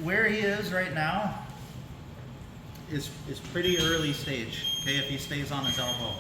where he is right now is pretty early stage, okay, if he stays on his elbow.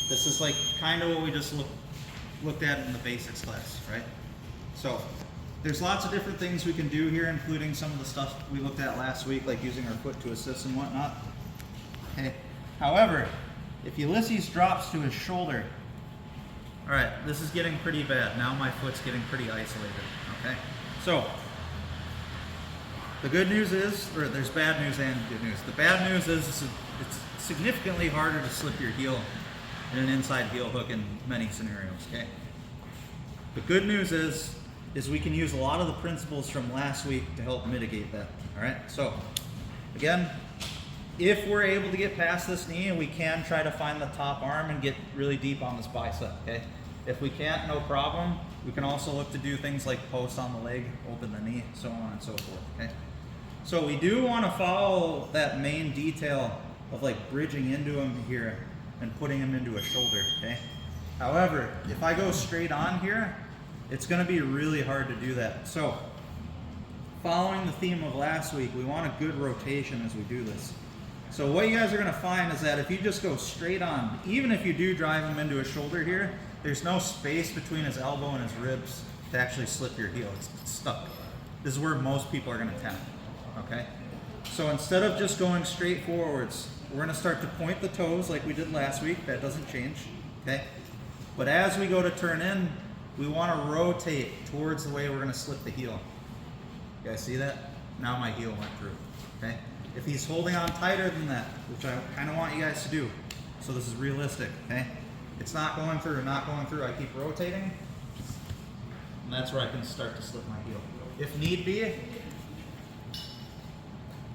This is like kind of what we just looked at in the basics class, right? So there's lots of different things we can do here, including some of the stuff we looked at last week, like using our foot to assist and whatnot. Okay. However, if Ulysses drops to his shoulder, all right, this is getting pretty bad. Now my foot's getting pretty isolated, okay? So the good news is, or there's bad news and good news. The bad news is it's significantly harder to slip your heel in an inside heel hook in many scenarios, okay? The good news is we can use a lot of the principles from last week to help mitigate that, all right? So again, if we're able to get past this knee, we can try to find the top arm and get really deep on this bicep, okay? If we can't, no problem. We can also look to do things like post on the leg, open the knee, so on and so forth, okay? So we do want to follow that main detail of like bridging into him here and putting him into a shoulder, okay? However, if I go straight on here, it's going to be really hard to do that. So following the theme of last week, we want a good rotation as we do this. So what you guys are going to find is that if you just go straight on, even if you do drive him into a shoulder here, there's no space between his elbow and his ribs to actually slip your heel. It's stuck. This is where most people are going to tap, okay? So instead of just going straight forwards, we're going to start to point the toes like we did last week. That doesn't change, okay? But as we go to turn in, we want to rotate towards the way we're going to slip the heel. You guys see that? Now my heel went through, okay? If he's holding on tighter than that, which I kind of want you guys to do, so this is realistic, okay? It's not going through, not going through. I keep rotating, and that's where I can start to slip my heel. If need be,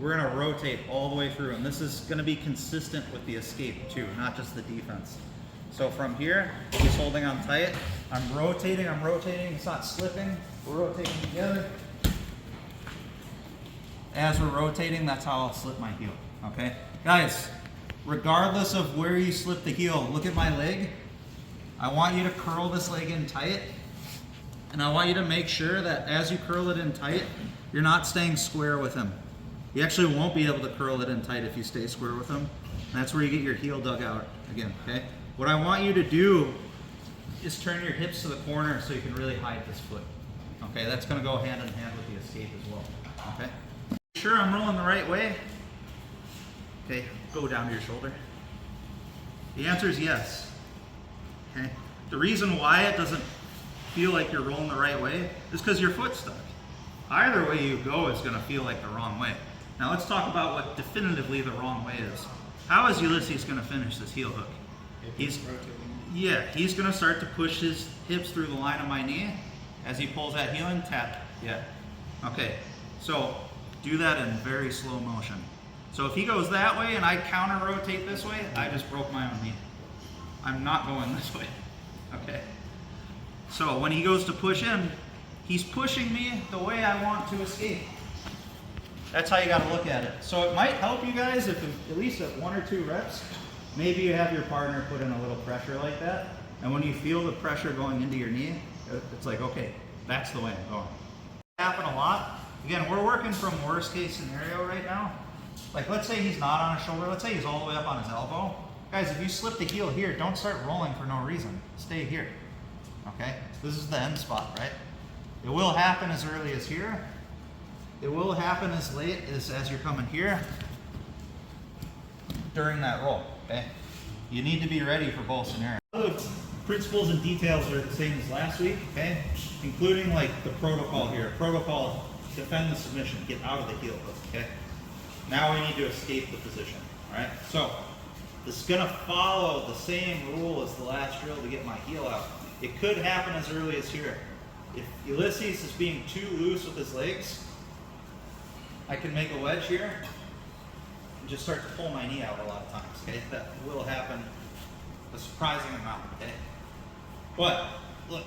we're going to rotate all the way through, and this is going to be consistent with the escape too, not just the defense. So from here, he's holding on tight. I'm rotating, it's not slipping. We're rotating together. As we're rotating, that's how I'll slip my heel, okay? Guys, regardless of where you slip the heel, look at my leg. I want you to curl this leg in tight, and I want you to make sure that as you curl it in tight, you're not staying square with him. You actually won't be able to curl it in tight if you stay square with him. That's where you get your heel dug out again, okay? What I want you to do is turn your hips to the corner so you can really hide this foot. Okay, that's gonna go hand in hand with the escape as well, okay? Sure I'm rolling the right way? Okay, go down to your shoulder. The answer is yes, okay? The reason why it doesn't feel like you're rolling the right way is because your foot's stuck. Either way you go is gonna feel like the wrong way. Now let's talk about what definitively the wrong way is. How is Ulysses gonna finish this heel hook? He's gonna start to push his hips through the line of my knee. As he pulls that heel in, tap, yeah. Okay, so do that in very slow motion. So if he goes that way and I counter rotate this way, I just broke my own knee. I'm not going this way, okay? So when he goes to push in, he's pushing me the way I want to escape. That's how you gotta look at it. So it might help you guys if at least at 1 or 2 reps, maybe you have your partner put in a little pressure like that, and when you feel the pressure going into your knee, it's like, okay, that's the way I'm going. It happens a lot. Again, we're working from worst case scenario right now. Like let's say he's not on his shoulder, let's say he's all the way up on his elbow. Guys, if you slip the heel here, don't start rolling for no reason. Stay here, okay? This is the end spot, right? It will happen as early as here. It will happen as late as you're coming here during that roll, okay? You need to be ready for both scenarios. The principles and details are the same as last week, okay? Including like the protocol here. Protocol, defend the submission, get out of the heel hook, okay? Now we need to escape the position, all right? So this is gonna follow the same rule as the last drill to get my heel out. It could happen as early as here. If Ulysses is being too loose with his legs, I can make a wedge here and just start to pull my knee out a lot of times, okay? That will happen a surprising amount, okay? But look,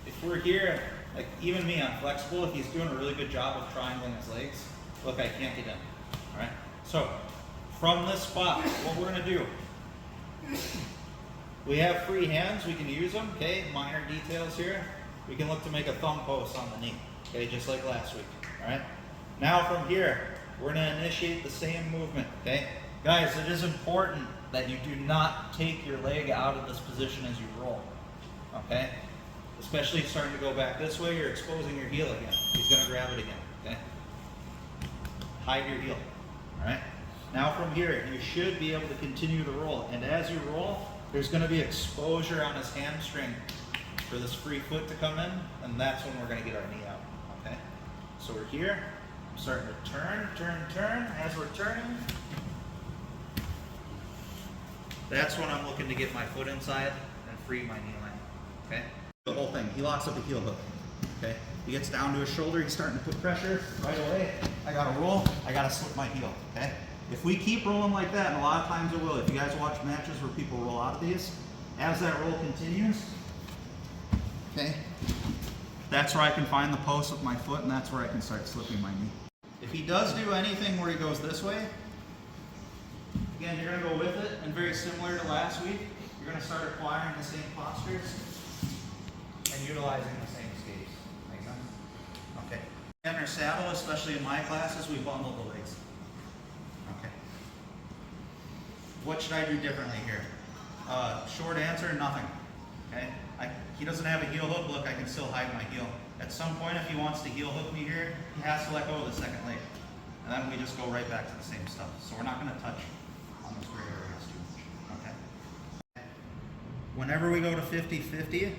if we're here, like even me, I'm flexible. If he's doing a really good job of triangling his legs, look, I can't get in, all right? So from this spot, what we're gonna do, we have free hands, we can use them, okay? Minor details here. We can look to make a thumb post on the knee, okay? Just like last week, all right? Now from here, we're gonna initiate the same movement, okay? Guys, it is important that you do not take your leg out of this position as you roll, okay? Especially starting to go back this way, you're exposing your heel again. He's gonna grab it again, okay? Hide your heel, all right? Now from here, you should be able to continue to roll. And as you roll, there's gonna be exposure on his hamstring for this free foot to come in, and that's when we're gonna get our knee out, okay? So we're here, I'm starting to turn. As we're turning, that's when I'm looking to get my foot inside and free my knee line, okay? The whole thing, he locks up a heel hook, okay? He gets down to his shoulder, he's starting to put pressure right away. I gotta roll, I gotta slip my heel, okay? If we keep rolling like that, and a lot of times it will, if you guys watch matches where people roll out of these, as that roll continues, okay, that's where I can find the post with my foot, and that's where I can start slipping my knee. If he does do anything where he goes this way, again, you're gonna go with it, and very similar to last week, you're gonna start acquiring the same postures and utilizing the same skates. Make sense? Okay. In our saddle, especially in my classes, we bundle the legs. Okay. What should I do differently here? Short answer, nothing. Okay. He doesn't have a heel hook. Look, I can still hide my heel. At some point, if he wants to heel hook me here, he has to let go of the second leg. And then we just go right back to the same stuff. So we're not going to touch on those gray areas too much. Okay. Whenever we go to 50-50,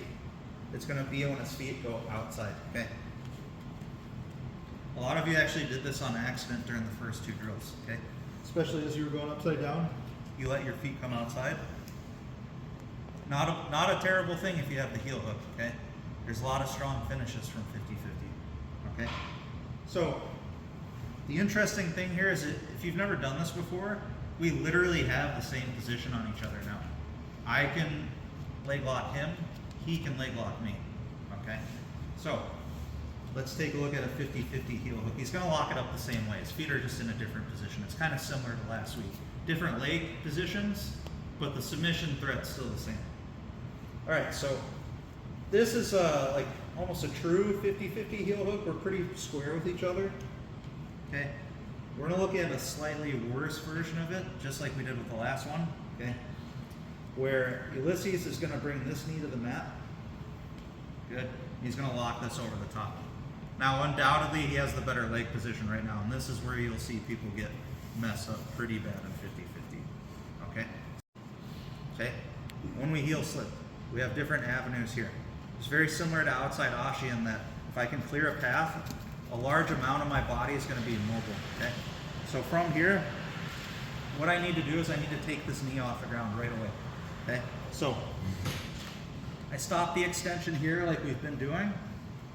it's going to be when his feet go outside. Okay. A lot of you actually did this on accident during the first two drills. Okay. Especially as you were going upside down, you let your feet come outside. Not a terrible thing if you have the heel hook, okay? There's a lot of strong finishes from 50-50, okay? So, the interesting thing here is that if you've never done this before, we literally have the same position on each other now. I can leg lock him, he can leg lock me, okay? So, let's take a look at a 50-50 heel hook. He's gonna lock it up the same way. His feet are just in a different position. It's kind of similar to last week. Different leg positions, but the submission thread's still the same. All right, so this is like almost a true 50-50 heel hook. We're pretty square with each other, okay? We're gonna look at a slightly worse version of it, just like we did with the last one, okay? Where Ulysses is gonna bring this knee to the mat. Good, he's gonna lock this over the top. Now, undoubtedly, he has the better leg position right now, and this is where you'll see people get messed up pretty bad in 50-50, okay? Okay, when we heel slip, we have different avenues here. It's very similar to outside Ashi in that if I can clear a path, a large amount of my body is going to be immobile, okay? So from here, what I need to do is I need to take this knee off the ground right away, okay? So I stop the extension here like we've been doing.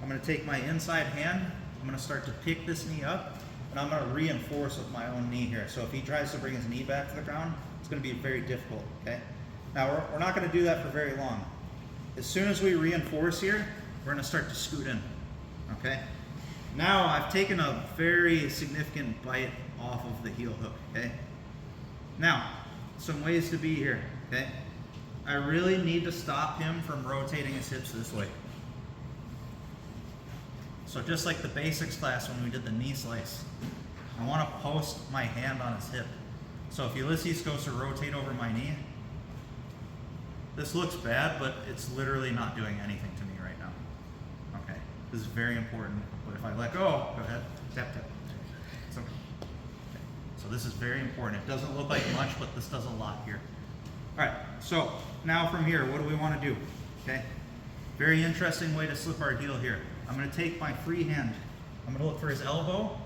I'm going to take my inside hand, I'm going to start to pick this knee up, and I'm going to reinforce with my own knee here. So if he tries to bring his knee back to the ground, it's going to be very difficult, okay? Now, we're not going to do that for very long. As soon as we reinforce here, we're going to start to scoot in, okay? Now, I've taken a very significant bite off of the heel hook, okay? Now, some ways to be here, okay? I really need to stop him from rotating his hips this way. So just like the basics class when we did the knee slice, I want to post my hand on his hip. So if Ulysses goes to rotate over my knee, this looks bad, but it's literally not doing anything to me right now. Okay, this is very important. But if I let go ahead, tap, tap. It's okay. Okay. So this is very important. It doesn't look like much, but this does a lot here. All right, so now from here, what do we want to do? Okay, very interesting way to slip our heel here. I'm going to take my free hand. I'm going to look for his elbow,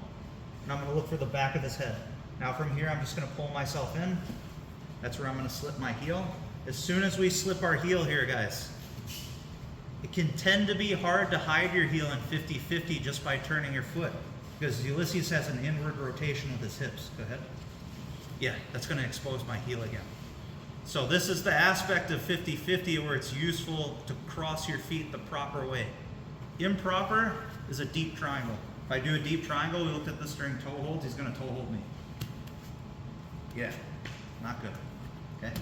and I'm going to look for the back of his head. Now from here, I'm just going to pull myself in. That's where I'm going to slip my heel. As soon as we slip our heel here, guys, it can tend to be hard to hide your heel in 50-50 just by turning your foot, because Ulysses has an inward rotation with his hips. Go ahead. Yeah, that's going to expose my heel again. So this is the aspect of 50-50 where it's useful to cross your feet the proper way. Improper is a deep triangle. If I do a deep triangle, we looked at this during toe holds, he's going to toe hold me. Yeah, not good, okay?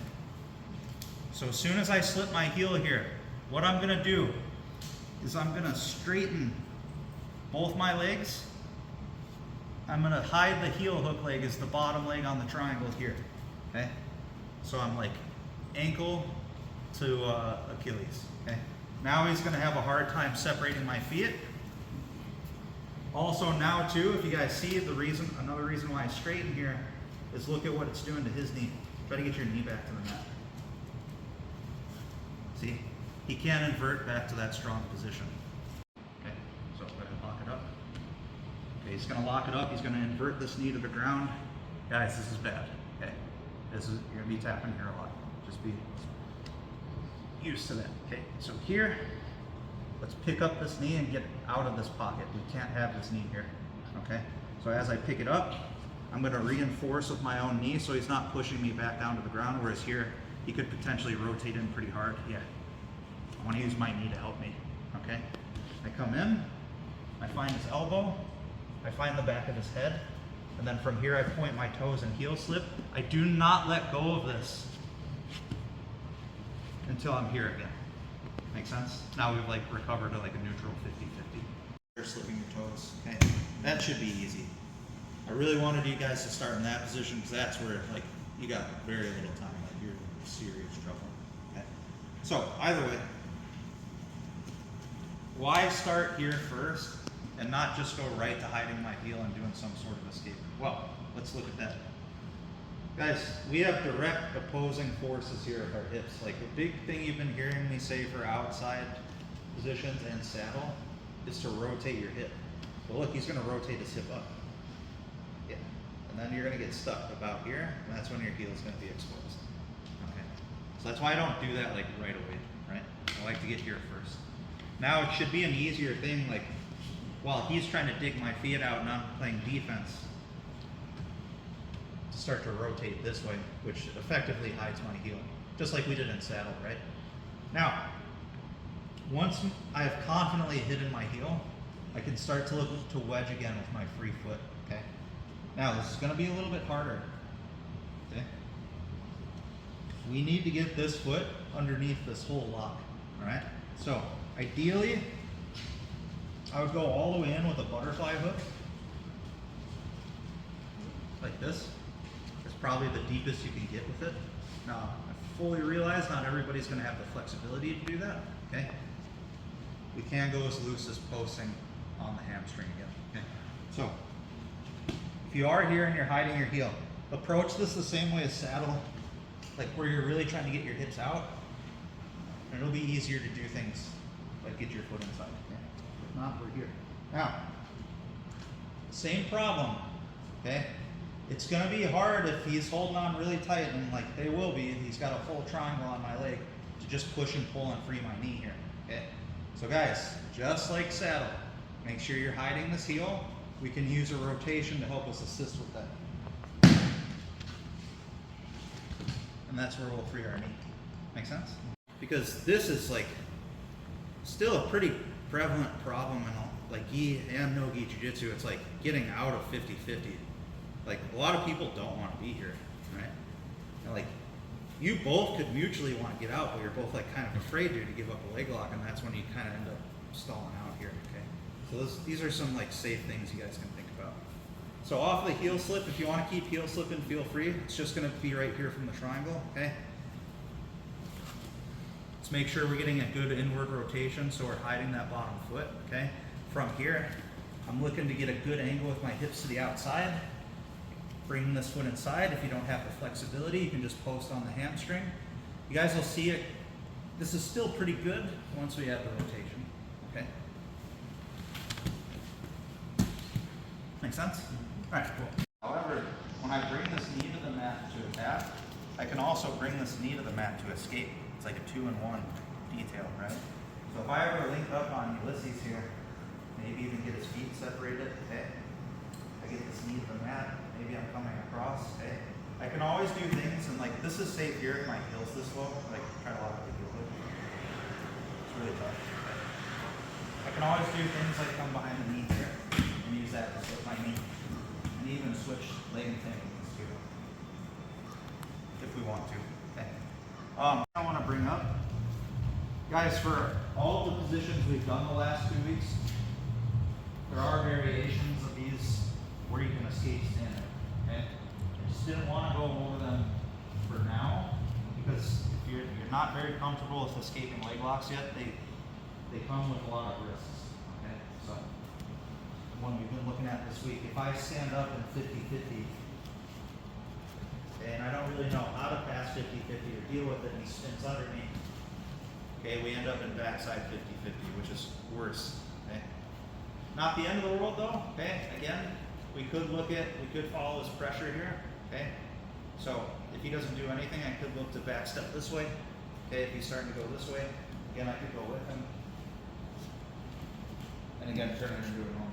So as soon as I slip my heel here, what I'm going to do is I'm going to straighten both my legs I'm gonna hide the heel hook leg as the bottom leg on the triangle here, okay? So I'm like ankle to Achilles, okay? Now he's gonna have a hard time separating my feet. Also now too, if you guys see another reason why I straighten here is look at what it's doing to his knee. Try to get your knee back to the mat. See, he can't invert back to that strong position. Okay, so go ahead and lock it up. Okay, he's gonna lock it up, he's gonna invert this knee to the ground. Guys, this is bad, okay? You're gonna be tapping here a lot. Just be used to that, okay? So here, let's pick up this knee and get out of this pocket. We can't have this knee here, okay? So as I pick it up, I'm gonna reinforce with my own knee so he's not pushing me back down to the ground, whereas here, he could potentially rotate in pretty hard. Yeah, I wanna use my knee to help me, okay? I come in, I find his elbow, I find the back of his head, and then from here I point my toes and heel slip. I do not let go of this until I'm here again. Make sense? Now we've like recovered to like a neutral 50-50. You're slipping your toes, okay? That should be easy. I really wanted you guys to start in that position because that's where like you got very little time, like you're in serious trouble, okay? So either way, why start here first and not just go right to hiding my heel and doing some sort of escape? Well, let's look at that. Guys, we have direct opposing forces here at our hips. Like the big thing you've been hearing me say for outside positions and saddle is to rotate your hip. But look, he's gonna rotate his hip up. Yeah, and then you're gonna get stuck about here, and that's when your heel is gonna be exposed. Okay, so that's why I don't do that like right away, right? I like to get here first. Now it should be an easier thing, like while he's trying to dig my feet out and I'm playing defense, to start to rotate this way, which effectively hides my heel, just like we did in saddle, right? Now, once I have confidently hidden my heel, I can start to look to wedge again with my free foot, okay? Now, this is gonna be a little bit harder, okay? We need to get this foot underneath this whole lock, all right? So, ideally, I would go all the way in with a butterfly hook, like this. It's probably the deepest you can get with it. Now, I fully realize not everybody's gonna have the flexibility to do that, okay? We can go as loose as posting on the hamstring again, okay? So, if you are here and you're hiding your heel, approach this the same way as saddle, like where you're really trying to get your hips out, and it'll be easier to do things like get your foot inside, okay? If not, we're here. Now, same problem, okay? It's gonna be hard if he's holding on really tight, and like they will be, he's got a full triangle on my leg, to just push and pull and free my knee here, okay? So guys, just like saddle, make sure you're hiding this heel. We can use a rotation to help us assist with that. And that's where we'll free our knee. Make sense? Because this is like still a pretty prevalent problem in like gi and no gi jiu-jitsu. It's like getting out of 50-50. Like a lot of people don't want to be here, right? And like you both could mutually want to get out, but you're both like kind of afraid to give up a leg lock, and that's when you kind of end up stalling out here, okay? So these are some like safe things you guys can think about. So off the heel slip, if you want to keep heel slipping, feel free. It's just going to be right here from the triangle, okay? Let's make sure we're getting a good inward rotation so we're hiding that bottom foot, okay? From here, I'm looking to get a good angle with my hips to the outside. Bring this foot inside. If you don't have the flexibility, you can just post on the hamstring. You guys will see it. This is still pretty good once we have the rotation, okay? Make sense? All right, cool. However, when I bring this knee to the mat to attack, I can also bring this knee to the mat to escape. It's like a 2-in-1 detail, right? So if I ever link up on Ulysses here, maybe even get his feet separated, okay? I get this knee to the mat, maybe I'm coming across, okay? I can always do things, and like this is safe here if my heel's this low, like try to lock the heel hook. It's really tough. Okay? I can always do things like come behind the knee here and use that to slip my knee. And even switch leg and things too, if we want to, okay? I want to bring up, guys, for all the positions we've done the last 2 weeks, there are variations of these where you can escape standing. Okay? I just didn't want to go over them for now because if you're not very comfortable with escaping leg locks yet, they come with a lot of risks. Okay, so one we've been looking at this week. If I stand up in 50-50, and I don't really know how to pass 50-50 or deal with it, and he spins under me, okay, we end up in backside 50-50, which is worse. Okay, not the end of the world though. Okay, again, we could follow his pressure here. Okay, so if he doesn't do anything, I could look to back step this way. Okay, if he's starting to go this way, again, I could go with him. And again, turn it into a normal